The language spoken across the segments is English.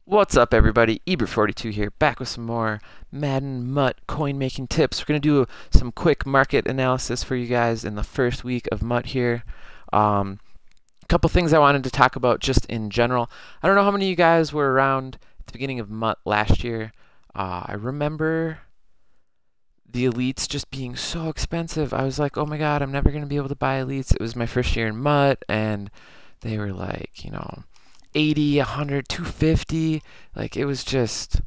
What's up, everybody? Eber42 here, back with some more Madden MUT coin making tips. We're going to do some quick market analysis for you guys in the first week of MUT here. A couple things I wanted to talk about just in general. I don't know how many of you guys were around at the beginning of MUT last year. I remember the elites just being so expensive. I was like, oh my god, I'm never going to be able to buy elites. It was my first year in MUT, and they were like, 80, 100, 250. Like, it was just,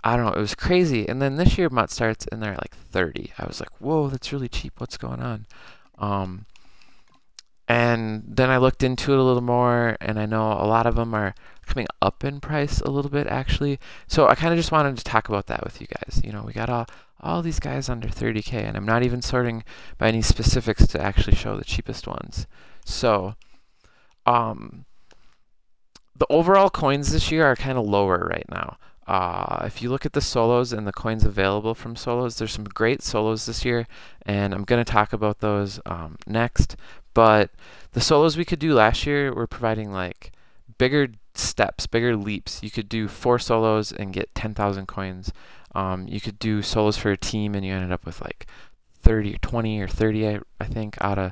I don't know, it was crazy. And then this year MUT starts and they're at like 30. I was like, whoa, that's really cheap. What's going on? And then I looked into it a little more, and I know a lot of them are coming up in price a little bit, actually. So I kind of just wanted to talk about that with you guys. We got all these guys under 30K, and I'm not even sorting by any specifics to actually show the cheapest ones. So, the overall coins this year are kind of lower right now. If you look at the solos and the coins available from solos, there's some great solos this year, and I'm going to talk about those next. But the solos we could do last year were providing like bigger steps, bigger leaps. You could do 4 solos and get 10,000 coins. You could do solos for a team and you ended up with like 30 or 20 or 30, I think, out of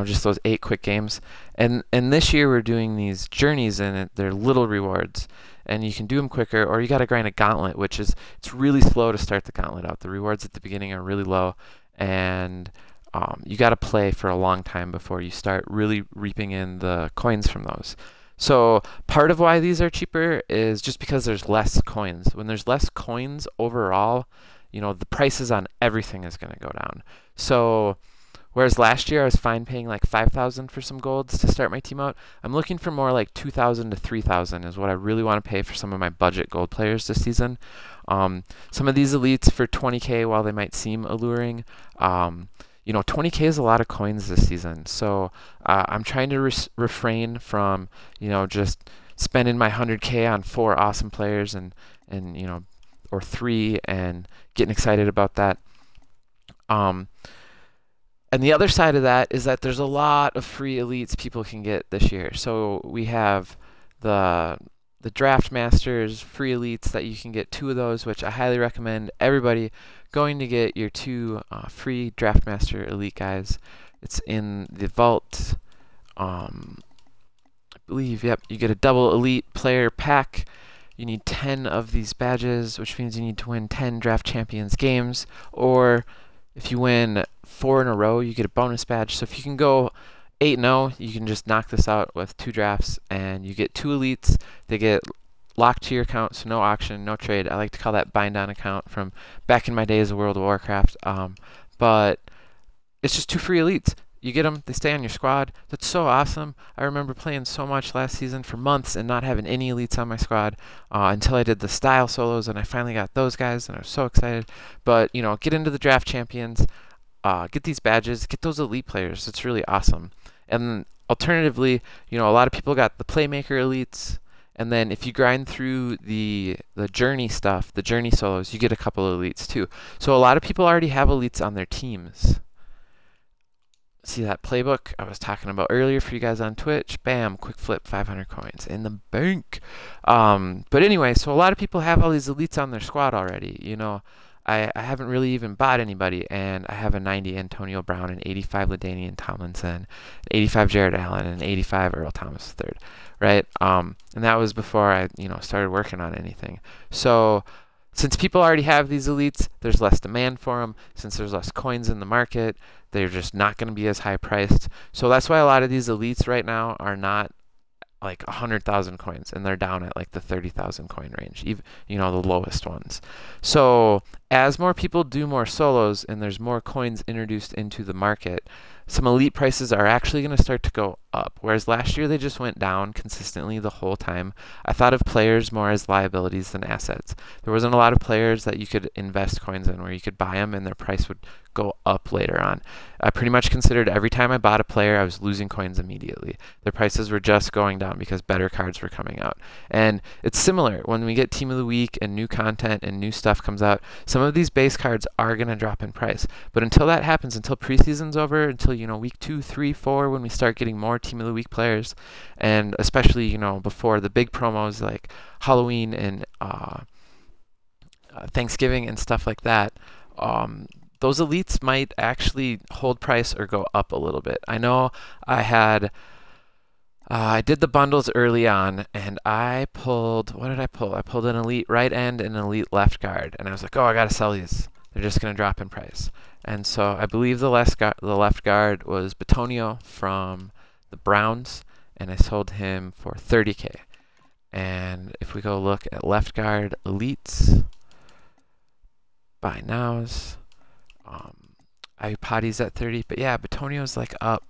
just those 8 quick games. And this year we're doing these journeys, and they're little rewards, and you can do them quicker, or you got to grind a gauntlet, which is, it's really slow to start the gauntlet out. The rewards at the beginning are really low, and you got to play for a long time before you start really reaping in the coins from those. So part of why these are cheaper is just because there's less coins. When there's less coins overall, the prices on everything is going to go down. So whereas last year I was fine paying like 5,000 for some golds to start my team out, I'm looking for more like 2,000 to 3,000 is what I really want to pay for some of my budget gold players this season. Some of these elites for 20K, while they might seem alluring, 20K is a lot of coins this season. So I'm trying to refrain from, just spending my 100K on 4 awesome players and or 3 and getting excited about that. And the other side of that is that there's a lot of free elites people can get this year. So we have the Draft Masters free elites that you can get 2 of those, which I highly recommend everybody going to get your 2 free Draft Master elite guys. It's in the vault. I believe, yep, you get a double elite player pack. You need 10 of these badges, which means you need to win 10 Draft Champions games, or if you win 4 in a row, you get a bonus badge. So if you can go 8-0, you can just knock this out with 2 drafts, and you get 2 elites. They get locked to your account, so no auction, no trade. I like to call that bind-on account from back in my days of World of Warcraft. But it's just 2 free elites. You get them, they stay on your squad. That's so awesome. I remember playing so much last season for months and not having any elites on my squad until I did the style solos, and I finally got those guys, and I was so excited. But, get into the Draft Champions, get these badges, get those elite players. It's really awesome. And alternatively, a lot of people got the Playmaker elites, and then if you grind through the journey stuff, the journey solos, you get a couple of elites too. So a lot of people already have elites on their teams. See that playbook I was talking about earlier for you guys on Twitch? Bam, quick flip, 500 coins in the bank. But anyway, so a lot of people have all these elites on their squad already. I haven't really even bought anybody, and I have a 90 Antonio Brown, an 85 LaDainian Tomlinson, an 85 Jared Allen, and an 85 Earl Thomas III, right? And that was before I started working on anything. So since people already have these elites, there's less demand for them. Since there's less coins in the market, they're just not going to be as high priced. So that's why a lot of these elites right now are not like 100,000 coins, and they're down at like the 30,000 coin range, even the lowest ones. So as more people do more solos and there's more coins introduced into the market, some elite prices are actually going to start to go up, whereas last year they just went down consistently the whole time. I thought of players more as liabilities than assets. There wasn't a lot of players that you could invest coins in where you could buy them and their price would go up later on. I pretty much considered every time I bought a player, I was losing coins immediately. Their prices were just going down because better cards were coming out. And it's similar when we get Team of the Week and new content and new stuff comes out. Some of these base cards are going to drop in price. But until that happens, until preseason's over, until week 2, 3, 4, when we start getting more team of the week players, and especially before the big promos like Halloween and Thanksgiving and stuff like that. Those elites might actually hold price or go up a little bit. I know I did the bundles early on, and I pulled, what did I pull? I pulled an elite right end and an elite left guard, and I was like, oh, I gotta sell these. They're just gonna drop in price. And so I believe the left guard was Batonio from the Browns, and I sold him for 30K. And if we go look at left guard elites, buy nows, Iupati's at 30, but yeah, Batonio's like up.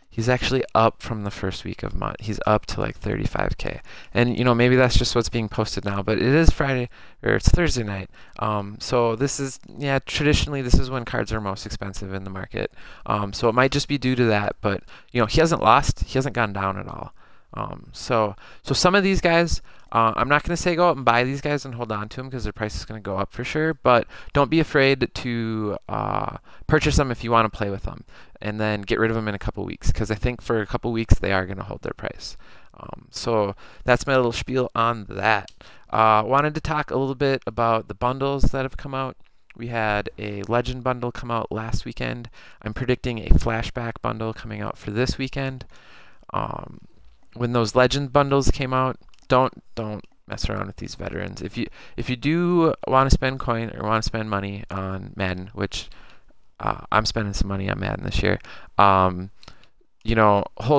He's actually up from the first week of MUT. He's up to like 35K. And maybe that's just what's being posted now, but it is Friday, or it's Thursday night. So this is, traditionally this is when cards are most expensive in the market. So it might just be due to that, but he hasn't lost, he hasn't gone down at all. So some of these guys, I'm not going to say go out and buy these guys and hold on to them because their price is going to go up for sure, but don't be afraid to purchase them if you want to play with them, and then get rid of them in a couple weeks, because I think for a couple weeks they are going to hold their price. So that's my little spiel on that. Wanted to talk a little bit about the bundles that have come out. We had a Legend bundle come out last weekend. I'm predicting a Flashback bundle coming out for this weekend. When those Legend bundles came out, don't mess around with these veterans. If you do want to spend coin or want to spend money on Madden, which I'm spending some money on Madden this year, hold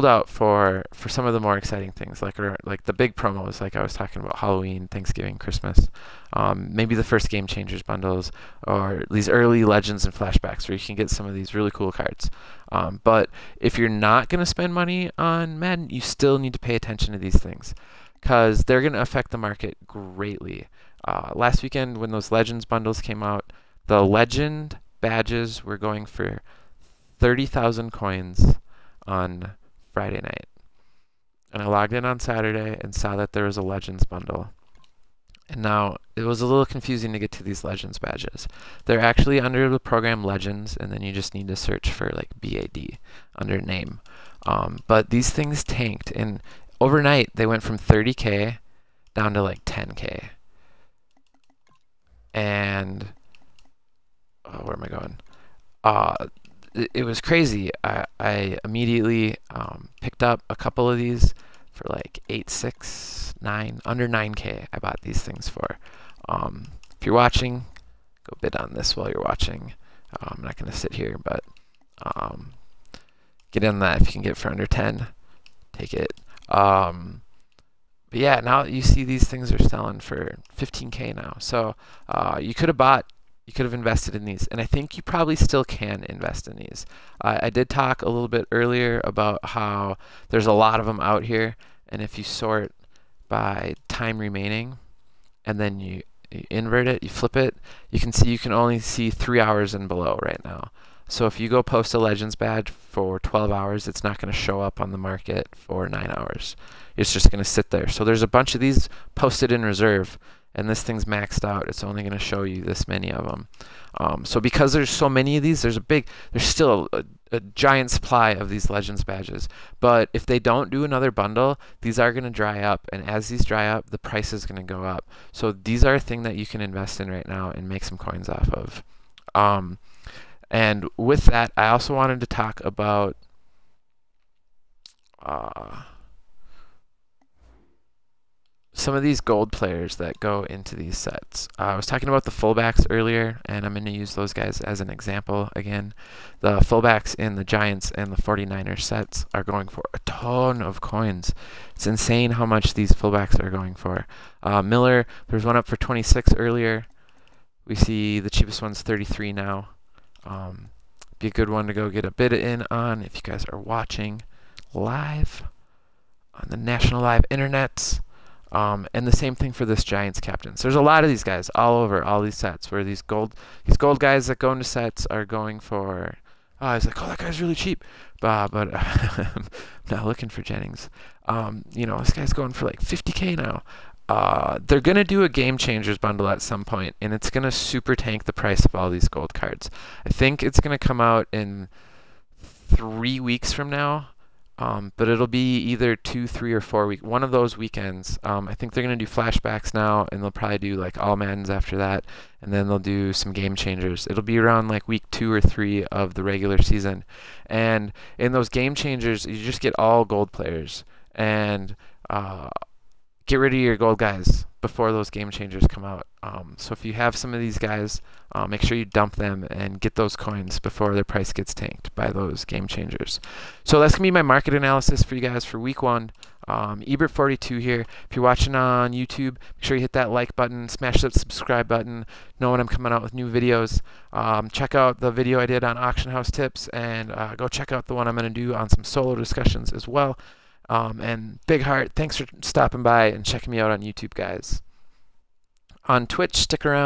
out for some of the more exciting things, like the big promos, like I was talking about Halloween, Thanksgiving, Christmas, maybe the first Game Changers bundles, or these early Legends and Flashbacks where you can get some of these really cool cards. But if you're not going to spend money on Madden, you still need to pay attention to these things, because they're going to affect the market greatly. Last weekend when those Legends bundles came out, the Legend badges were going for 30,000 coins on Friday night. And I logged in on Saturday and saw that there was a Legends bundle. And now, it was a little confusing to get to these Legends badges. They're actually under the program Legends, and then you just need to search for like BAD under name. But these things tanked, and overnight they went from 30K down to like 10K. And where am I going? It was crazy. I immediately picked up a couple of these for like 8, 6, 9, under 9K. I bought these things for. If you're watching, go bid on this while you're watching. I'm not going to sit here, but get in that. If you can get for under 10, take it. But yeah, now you see these things are selling for 15K now. So you could have invested in these, and I think you probably still can invest in these. I did talk a little bit earlier about how there's a lot of them out here, and if you sort by time remaining, and then you invert it, you flip it, you can see you can only see 3 hours and below right now. So if you go post a Legends badge for 12 hours, it's not going to show up on the market for 9 hours. It's just going to sit there. So there's a bunch of these posted in reserve, and this thing's maxed out. It's only going to show you this many of them. So because there's so many of these, there's still a giant supply of these Legends badges. But if they don't do another bundle, these are going to dry up, and as these dry up, the price is going to go up. So these are a thing that you can invest in right now and make some coins off of. And with that, I also wanted to talk about some of these gold players that go into these sets. I was talking about the fullbacks earlier, and I'm going to use those guys as an example again. The fullbacks in the Giants and the 49ers sets are going for a ton of coins. It's insane how much these fullbacks are going for. Miller, there's one up for 26 earlier. We see the cheapest one's 33 now. Be a good one to go get a bid in on if you guys are watching live on the national live internets. And the same thing for this Giants captain. So there's a lot of these guys all over all these sets where these gold guys that go into sets are going for. I was like, oh, that guy's really cheap, but I'm not looking for Jennings. This guy's going for like 50K now. They're gonna do a Game Changers bundle at some point, and it's gonna super tank the price of all these gold cards. I think it's gonna come out in 3 weeks from now. But it'll be either 2, 3, or 4 weeks. One of those weekends. I think they're going to do flashbacks now, and they'll probably do like all Maddens after that, and then they'll do some game changers. It'll be around like week 2 or 3 of the regular season. And in those game changers, you just get all gold players. And get rid of your gold guys before those game changers come out. So if you have some of these guys, make sure you dump them and get those coins before their price gets tanked by those game changers. So that's going to be my market analysis for you guys for week 1. Ebert42 here. If you're watching on YouTube, make sure you hit that like button, smash that subscribe button, know when I'm coming out with new videos. Check out the video I did on auction house tips, and go check out the one I'm going to do on some solo discussions as well. And big heart, thanks for stopping by and checking me out on YouTube, guys. On Twitch, stick around.